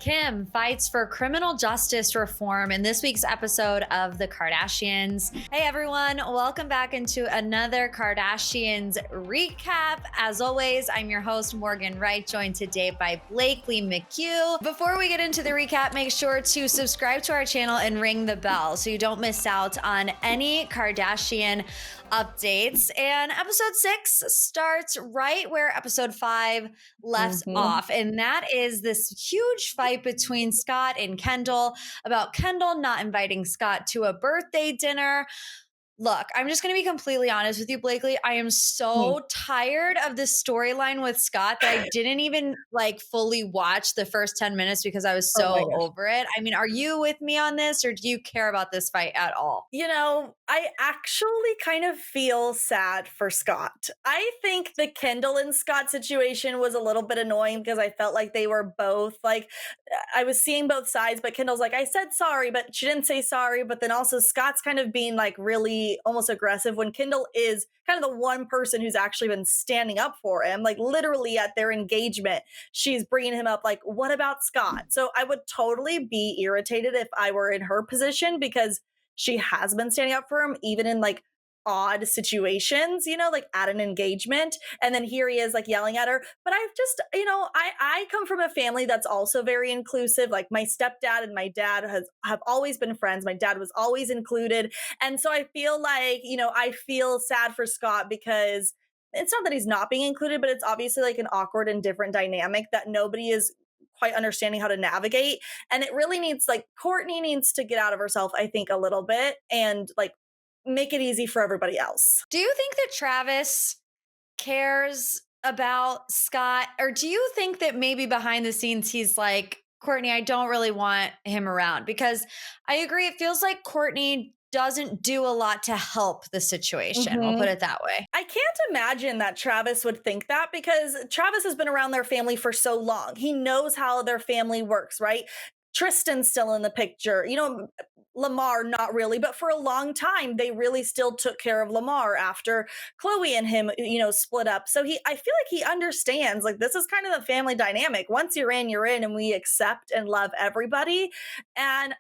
Kim fights for criminal justice reform in this week's episode of The Kardashians. Hey everyone, welcome back into another Kardashians recap. As always, I'm your host, Morgan Wright, joined today by Blakely McHugh. Before we get into the recap, make sure to subscribe to our channel and ring the bell so you don't miss out on any Kardashian updates. And episode 6 starts right where episode 5 left off. And that is this huge fight between Scott and Kendall about Kendall not inviting Scott to a birthday dinner. Look, I'm just going to be completely honest with you, Blakely. I am so tired of this storyline with Scott that I didn't even fully watch the first 10 minutes because I was so over it. I mean, are you with me on this or do you care about this fight at all? You know, I actually kind of feel sad for Scott. I think the Kendall and Scott situation was a little bit annoying because I felt like they were both I was seeing both sides, but Kendall's like, I said sorry, but she didn't say sorry. But then also Scott's kind of being really almost aggressive when Kendall is kind of the one person who's actually been standing up for him, literally at their engagement. She's bringing him up what about Scott? So I would totally be irritated if I were in her position because she has been standing up for him even in odd situations, at an engagement. And then here he is yelling at her. But I've just, I come from a family that's also very inclusive. My stepdad and my dad have always been friends. My dad was always included. And so I feel I feel sad for Scott because it's not that he's not being included, but it's obviously an awkward and different dynamic that nobody is quite understanding how to navigate. And it really needs Kourtney needs to get out of herself, I think, a little bit and make it easy for everybody else. Do you think that Travis cares about Scott? Or do you think that maybe behind the scenes he's like, Kourtney, I don't really want him around? Because I agree, it feels like Kourtney doesn't do a lot to help the situation. We'll put it that way. I can't imagine that Travis would think that because Travis has been around their family for so long. He knows how their family works, right? Tristan's still in the picture. Lamar, not really, but for a long time, they really still took care of Lamar after Chloe and him, split up. So I feel like he understands, this is kind of the family dynamic. Once you're in, and we accept and love everybody. And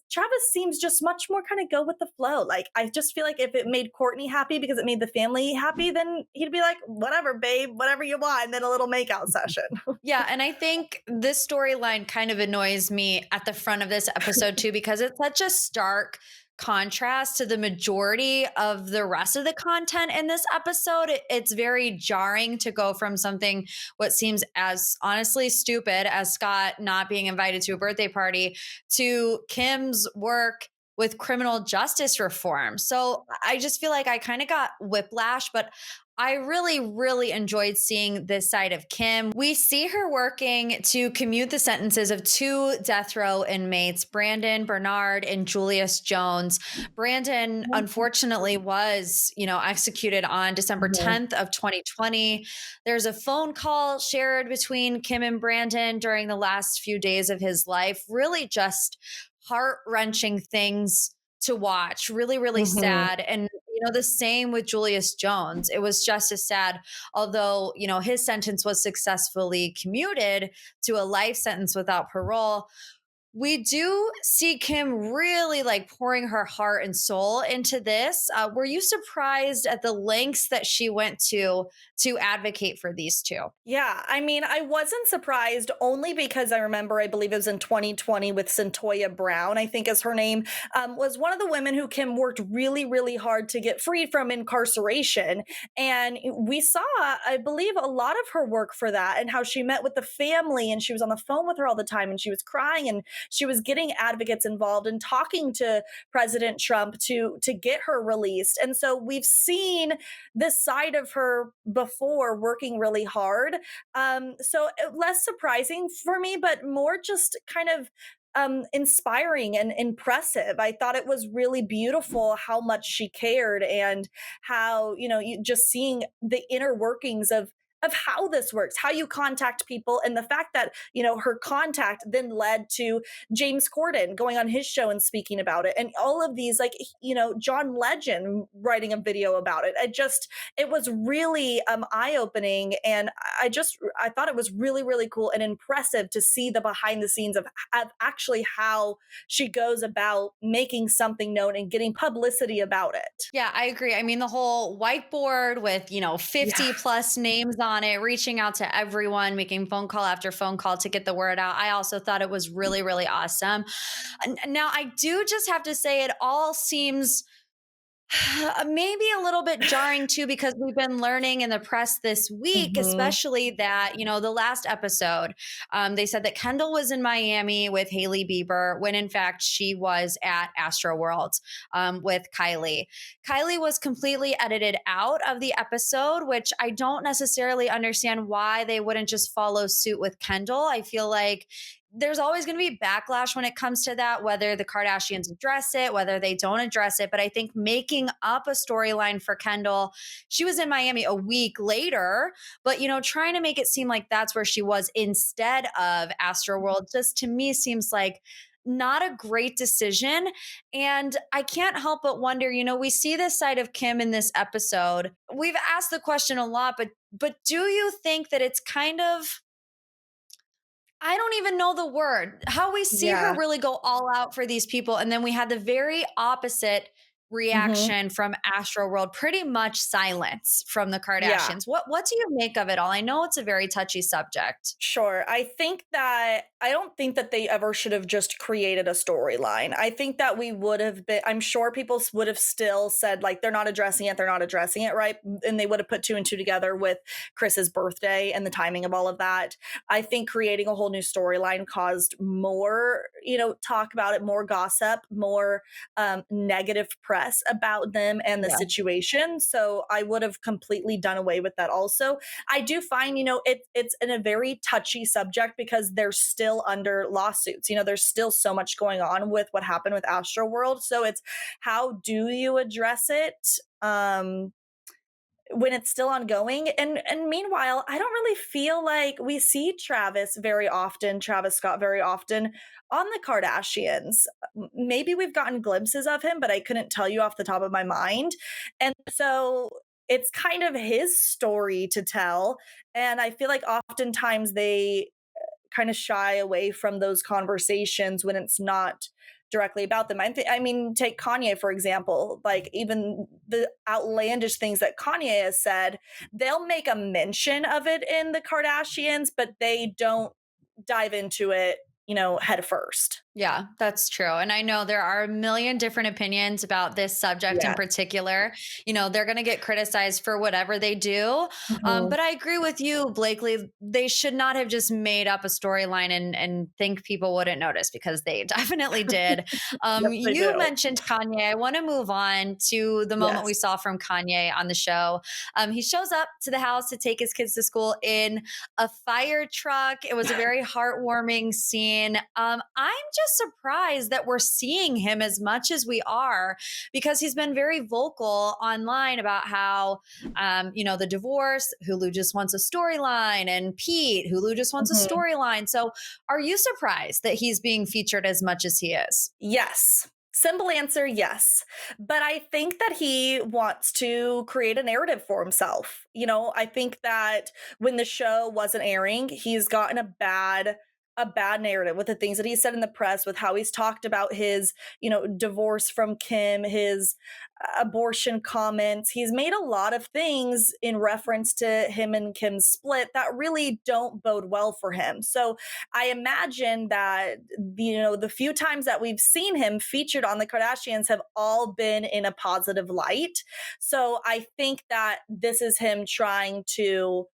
Travis seems just much more kind of go with the flow. I just feel like if it made Kourtney happy because it made the family happy, then he'd be like, whatever, babe, whatever you want. And then a little makeout session. Yeah. And I think this storyline kind of annoys me at the front of this episode too, because it's such a stark contrast to the majority of the rest of the content in this episode. It's very jarring to go from something what seems as honestly stupid as Scott not being invited to a birthday party to Kim's work with criminal justice reform. So I just feel like I kind of got whiplash, but I really, really enjoyed seeing this side of Kim. We see her working to commute the sentences of 2 death row inmates, Bernard and Julius Jone. Brandon, unfortunately, was, executed on December 10th of 2020. There's a phone call shared between Kim and Brandon during the last few days of his life. Really just heart-wrenching things to watch. Really, really sad. And the same with Julius Jone. It was just as sad, although, his sentence was successfully commuted to a life sentence without parole. We do see Kim really pouring her heart and soul into this. Were you surprised at the lengths that she went to advocate for these two? Yeah, I mean, I wasn't surprised only because I remember, I believe it was in 2020 with Centoya Brown, I think is her name, was one of the women who Kim worked really, really hard to get freed from incarceration. And we saw, I believe, a lot of her work for that and how she met with the family and she was on the phone with her all the time and she was crying and she was getting advocates involved and talking to President Trump to get her released. And so we've seen this side of her before working really hard. So less surprising for me, but more just kind of inspiring and impressive. I thought it was really beautiful how much she cared and how, you just seeing the inner workings of of how this works, how you contact people, and the fact that, her contact then led to James Corden going on his show and speaking about it, and all of these, like, John Legend writing a video about it. It was really eye opening, and I thought it was really, really cool and impressive to see the behind the scenes of actually how she goes about making something known and getting publicity about it. Yeah, I agree. I mean, the whole whiteboard with, Yeah. 50 plus names on it, reaching out to everyone, making phone call after phone call to get the word out. I also thought it was really, really awesome. Now, I do just have to say, it all seems maybe a little bit jarring too, because we've been learning in the press this week, Mhm. especially that, the last episode, they said that Kendall was in Miami with Haley Bieber when in fact she was at Astroworld with Kylie. Kylie was completely edited out of the episode, which I don't necessarily understand why they wouldn't just follow suit with Kendall. I feel like there's always going to be backlash when it comes to that, whether the Kardashians address it, whether they don't address it. But I think making up a storyline for Kendall, she was in Miami a week later, but trying to make it seem like that's where she was instead of Astroworld, just to me seems like not a great decision. And I can't help but wonder, we see this side of Kim in this episode. We've asked the question a lot, but do you think that it's kind of, I don't even know the word. How we see her Yeah. really go all out for these people, and then we had the very opposite Mhm. reaction from Astroworld, pretty much silence from the Yeah. Kardashians. What do you make of it all? I know it's a very touchy subject. Sure. I don't think that they ever should have just created a storyline. I think that I'm sure people would have still said, like, they're not addressing it, right? And they would have put two and two together with Chris's birthday and the timing of all of that. I think creating a whole new storyline caused more, talk about it, more gossip, more negative press about them and the Yeah. situation. So I would have completely done away with that also. I do find, it's in a very touchy subject because they're still under lawsuits. There's still so much going on with what happened with Astroworld. So it's, how do you address it? When it's still ongoing, and meanwhile, I don't really feel like we see Travis Scott very often on the Kardashians. Maybe we've gotten glimpses of him, but I couldn't tell you off the top of my mind. And so it's kind of his story to tell, and I feel like oftentimes they kind of shy away from those conversations when it's not directly about them. I mean, take Kanye, for example. Like, even the outlandish things that Kanye has said, they'll make a mention of it in the Kardashians, but they don't dive into it, head first. Yeah, that's true. And I know there are a million different opinions about this subject in Yeah. particular. They're going to get criticized for whatever they do. Mhm. But I agree with you, Blakely. They should not have just made up a storyline and think people wouldn't notice, because they definitely did. Yes, they You do. mentioned Kanye. I want to move on to the moment we Yes. saw from Kanye on the show. He shows up to the house to take his kids to school in a fire truck. It was a very heartwarming scene. I'm just surprised that we're seeing him as much as we are, because he's been very vocal online about how, the divorce, Hulu just wants a storyline, and Pete, Hulu just wants a Mhm. storyline. So, are you surprised that he's being featured as much as he is? Yes. Simple answer, yes. But I think that he wants to create a narrative for himself. I think that when the show wasn't airing, he's gotten a bad narrative with the things that he said in the press, with how he's talked about his, divorce from Kim, his abortion comments. He's made a lot of things in reference to him and Kim's split that really don't bode well for him. So I imagine that, the few times that we've seen him featured on the Kardashians have all been in a positive light. So I think that this is him trying to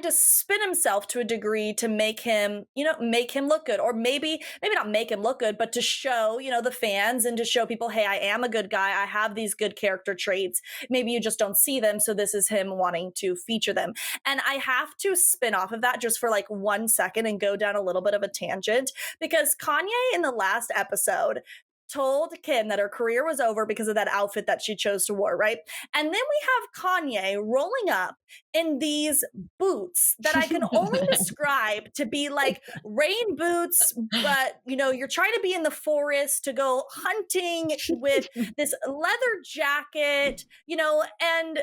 spin himself to a degree to make him look good, or maybe not make him look good, but to show, the fans, and to show people, hey, I am a good guy, I have these good character traits, maybe you just don't see them, so this is him wanting to feature them. And I have to spin off of that just for like 1 second and go down a little bit of a tangent, because Kanye in the last episode told Kim that her career was over because of that outfit that she chose to wear, right? And then we have Kanye rolling up in these boots that I can only describe to be like rain boots, but you're trying to be in the forest to go hunting with this leather jacket, and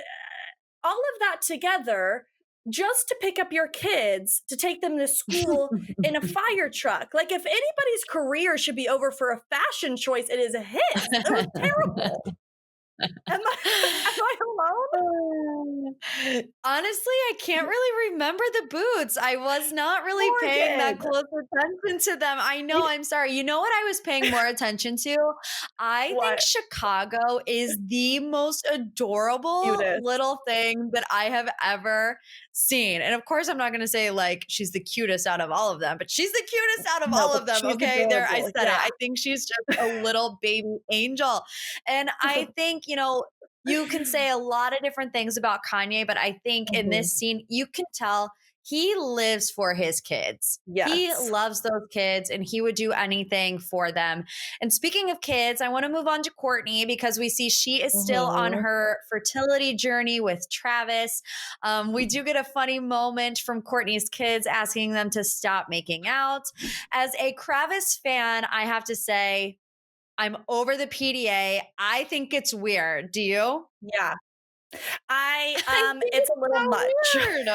all of that together just to pick up your kids to take them to school in a fire truck. Like, if anybody's career should be over for a fashion choice, it is his. It was terrible. Am I am I alone? Honestly, I can't really remember the boots. I was not really paying that Morgan. close attention to them. I know, I'm sorry. You know what I was paying more attention to? I think What? Chicago is the most adorable Cutest. little thing that I have ever seen. And of course, I'm not going to say like she's the cutest out of all of them, but she's the cutest out of all No, of them. she's Okay, there I adorable. said it. Yeah. I think she's just a little baby angel. And I think, you can say a lot of different things about Kanye, but I think in Mhm. this scene, you can tell he lives for his kids. He Yes. loves those kids and he would do anything for them. And speaking of kids, I want to move on to Kourtney because we see she is still on Mhm. her fertility journey with Travis. We do get a funny moment from Kourtney's kids asking them to stop making out. As a Travis fan, I have to say, I'm over the PDA. I think it's weird. Do you? Yeah. I think It's it's a little much. so weird.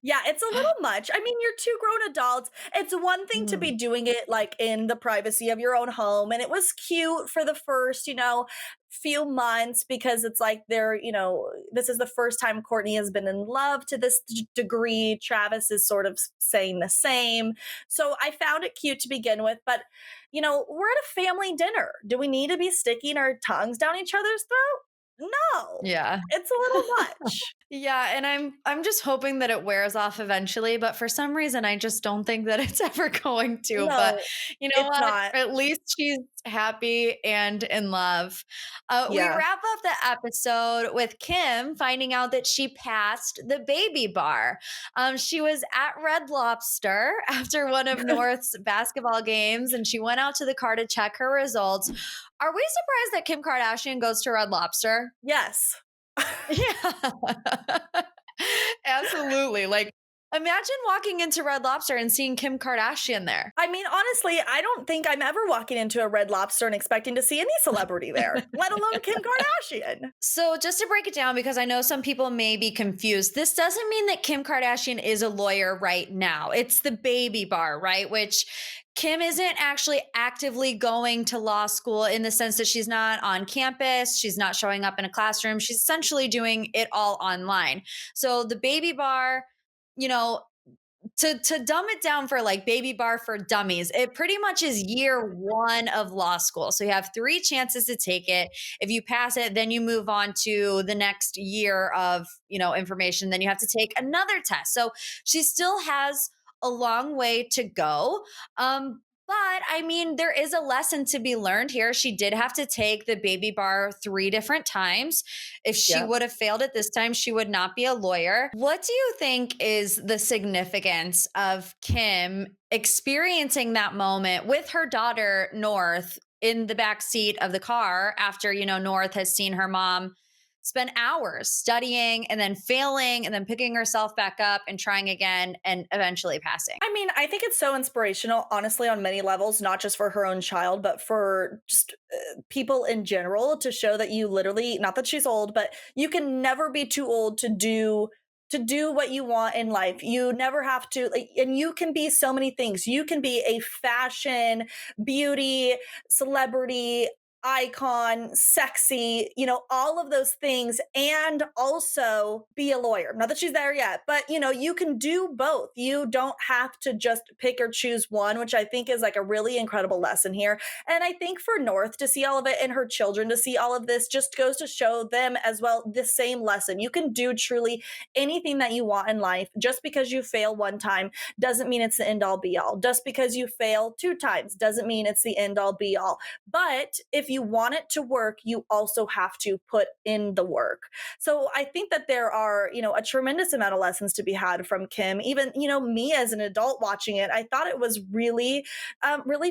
Yeah, it's a little much. I mean, you're two grown adults. It's one thing to be Mhm. doing it like in the privacy of your own home. And it was cute for the first, few months because it's like this is the first time Kourtney has been in love to this degree. Travis is sort of saying the same. So I found it cute to begin with. But, we're at a family dinner. Do we need to be sticking our tongues down each other's throat? No, Yeah. it's a little much. Yeah, and I'm just hoping that it wears off eventually, but for some reason I just don't think that it's ever going to. But No, you know it's what? not. At least she's happy and in love. We Yeah. wrap up the episode with Kim finding out that she passed the baby bar. She was at Red Lobster after one of North's basketball games, and she went out to the car to check her results. Are we surprised that Kim Kardashian goes to Red Lobster? Yes. Yeah. Absolutely. Like, imagine walking into Red Lobster and seeing Kim Kardashian there. I mean, honestly, I don't think I'm ever walking into a Red Lobster and expecting to see any celebrity there, let alone Kim Kardashian. So, just to break it down, because I know some people may be confused, this doesn't mean that Kim Kardashian is a lawyer right now. It's the baby bar, right? Which Kim isn't actually actively going to law school in the sense that she's not on campus, she's not showing up in a classroom, she's essentially doing it all online. So, the baby bar, you know, to dumb it down for like baby bar for dummies, it pretty much is year one of law school. So you have three chances to take it. If you pass it, then you move on to the next year of, information. Then you have to take another test. So she still has a long way to go. But I mean, there is a lesson to be learned here. She did have to take the baby bar 3 different times. If she Yeah. would have failed it this time, she would not be a lawyer. What do you think is the significance of Kim experiencing that moment with her daughter, North, in the back seat of the car after, North has seen her mom spend hours studying and then failing and then picking herself back up and trying again and eventually passing? I mean, I think it's so inspirational, honestly, on many levels, not just for her own child, but for just people in general to show that you literally, not that she's old, but you can never be too old to do what you want in life. You never have to, like, and you can be so many things. You can be a fashion, beauty, celebrity, icon, sexy, all of those things, and also be a lawyer. Not that she's there yet, but you can do both. You don't have to just pick or choose one, which I think is like a really incredible lesson here. And I think for North to see all of it and her children to see all of this just goes to show them as well the same lesson. You can do truly anything that you want in life. Just because you fail one time doesn't mean it's the end all be all. Just because you fail 2 times doesn't mean it's the end all be all. But if if you want it to work, you also have to put in the work. So I think that there are, a tremendous amount of lessons to be had from Kim. Even, me as an adult watching it, I thought it was really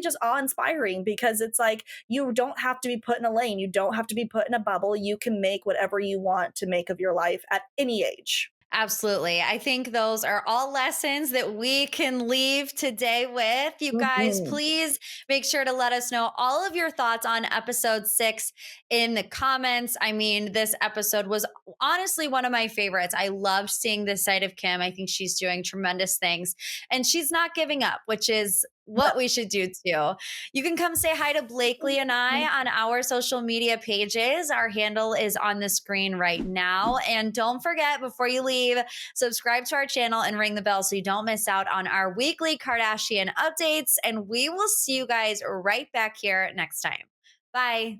just awe inspiring, because it's like you don't have to be put in a lane. You don't have to be put in a bubble. You can make whatever you want to make of your life at any age. Absolutely. I think those are all lessons that we can leave today with. You guys, Mhm. please make sure to let us know all of your thoughts on episode 6 in the comments. I mean, this episode was honestly one of my favorites. I loved seeing this side of Kim. I think she's doing tremendous things and she's not giving up, which is what we should do too. You can come say hi to Blakely and I on our social media pages. Our handle is on the screen right now. And don't forget, before you leave, subscribe to our channel and ring the bell so you don't miss out on our weekly Kardashian updates. And we will see you guys right back here next time. Bye.